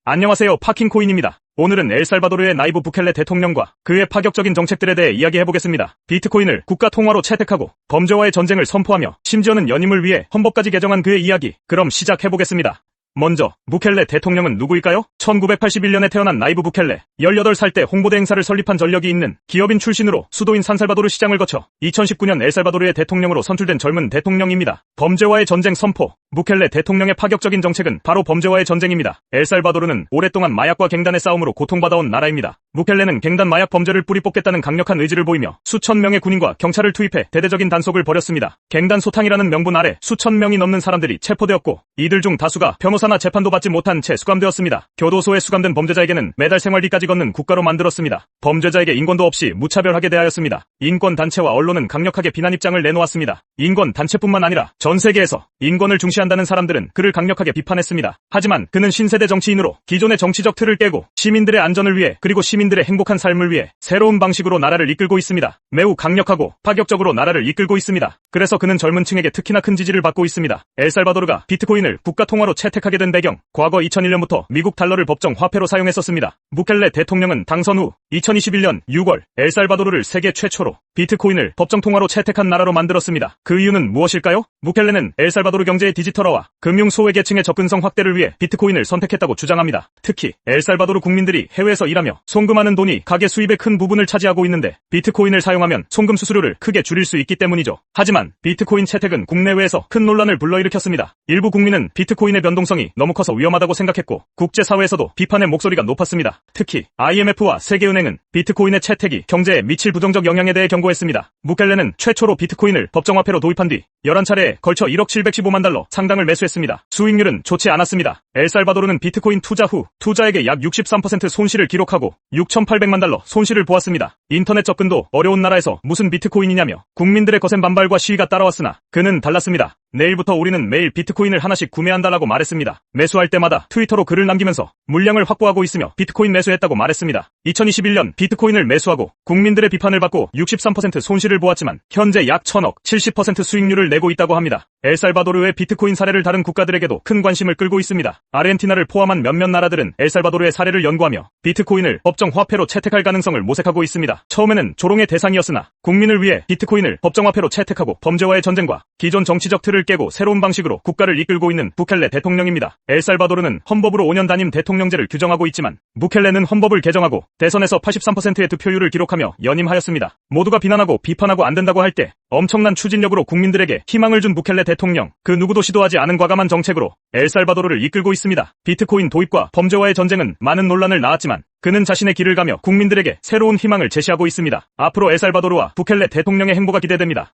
안녕하세요, 파킹코인입니다. 오늘은 엘살바도르의 나이브 부켈레 대통령과 그의 파격적인 정책들에 대해 이야기해보겠습니다. 비트코인을 국가 통화로 채택하고 범죄와의 전쟁을 선포하며 심지어는 연임을 위해 헌법까지 개정한 그의 이야기. 그럼 시작해보겠습니다. 먼저 부켈레 대통령은 누구일까요? 1981년에 태어난 나이브 부켈레, 18살 때 홍보대 행사를 설립한 전력이 있는 기업인 출신으로 수도인 산살바도르 시장을 거쳐 2019년 엘살바도르의 대통령으로 선출된 젊은 대통령입니다. 범죄와의 전쟁 선포. 부켈레 대통령의 파격적인 정책은 바로 범죄와의 전쟁입니다. 엘살바도르는 오랫동안 마약과 갱단의 싸움으로 고통받아온 나라입니다. 부켈레는 갱단 마약 범죄를 뿌리 뽑겠다는 강력한 의지를 보이며 수천 명의 군인과 경찰을 투입해 대대적인 단속을 벌였습니다. 갱단 소탕이라는 명분 아래 수천 명이 넘는 사람들이 체포되었고 이들 중 다수가 변호사나 재판도 받지 못한 채 수감되었습니다. 교도소에 수감된 범죄자에게는 매달 생활비까지 걷는 국가로 만들었습니다. 범죄자에게 인권도 없이 무차별하게 대하였습니다. 인권단체와 언론은 강력하게 비난 입장을 내놓았습니다. 인권단체뿐만 아니라 전 세계에서 인권을 중시한다는 사람들은 그를 강력하게 비판했습니다. 하지만 그는 신세대 정치인으로 기존의 정치적 틀을 깨고 시민들의 안전을 위해 그리고 시민들의 행복한 삶을 위해 새로운 방식으로 나라를 이끌고 있습니다. 매우 강력하고 파격적으로 나라를 이끌고 있습니다. 그래서 그는 젊은 층에게 특히나 큰 지지를 받고 있습니다. 엘살바도르가 비트코인을 국가 통화로 채택하게 된 배경, 과거 2001년부터 미국 달러를 법정 화폐로 사용했었습니다. 부켈레 대통령은 당선 후 2021년 6월 엘살바도르를 세계 최초로 비트코인을 법정 통화로 채택한 나라로 만들었습니다. 그 이유는 무엇일까요? 부켈레는 엘살바도르 경제의 디지털화와 금융 소외계층의 접근성 확대를 위해 비트코인을 선택했다고 주장합니다. 특히 엘살바도르 국민들이 해외에서 일하며 송금하는 돈이 가계 수입의 큰 부분을 차지하고 있는데 비트코인을 사용하면 송금 수수료를 크게 줄일 수 있기 때문이죠. 하지만 비트코인 채택은 국내외에서 큰 논란을 불러일으켰습니다. 일부 국민은 비트코인의 변동성이 너무 커서 위험하다고 생각했고 국제사회에서도 비판의 목소리가 높았습니다. 특히 IMF와 세계은행은 비트코인의 채택이 경제에 미칠 부정적 영향에 대해 경고했습니다. 부켈레는 최초로 비트코인을 법정화폐로 도입한 뒤 11차례에 걸쳐 1억 715만 달러 상당을 매수했습니다. 수익률은 좋지 않았습니다. 엘살바도르는 비트코인 투자 후 투자액의 약 63% 손실을 기록하고 6,800만 달러 손실을 보았습니다. 인터넷 접근도 어려운 나라에서 무슨 비트코인이냐며 국민들의 거센 반발과 시위가 따라왔으나 그는 달랐습니다. 내일부터 우리는 매일 비트코인을 하나씩 구매한다라고 말했습니다. 매수할 때마다 트위터로 글을 남기면서 물량을 확보하고 있으며 비트코인 매수했다고 말했습니다. 2021년 비트코인을 매수하고 국민들의 비판을 받고 63% 손실을 보았지만 현재 약 1,000억 70% 수익률을 내고 있다고 합니다. 엘살바도르의 비트코인 사례를 다른 국가들에게도 큰 관심을 끌고 있습니다. 아르헨티나를 포함한 몇몇 나라들은 엘살바도르의 사례를 연구하며 비트코인을 법정 화폐로 채택할 가능성을 모색하고 있습니다. 처음에는 조롱의 대상이었으나 국민을 위해 비트코인을 법정 화폐로 채택하고 범죄와의 전쟁과 기존 정치적 틀을 깨고 새로운 방식으로 국가를 이끌고 있는 부켈레 대통령입니다. 엘살바도르는 헌법으로 5년 단임 대통령제를 규정하고 있지만 부켈레는 헌법을 개정하고 대선에서 83%의 득표율을 기록하며 연임하였습니다. 모두가 비난하고 비판하고 안 된다고 할 때 엄청난 추진력으로 국민들에게 희망을 준 부켈레 대통령, 그 누구도 시도하지 않은 과감한 정책으로 엘살바도르를 이끌고 있습니다. 비트코인 도입과 범죄와의 전쟁은 많은 논란을 낳았지만 그는 자신의 길을 가며 국민들에게 새로운 희망을 제시하고 있습니다. 앞으로 엘살바도르와 부켈레 대통령의 행보가 기대됩니다.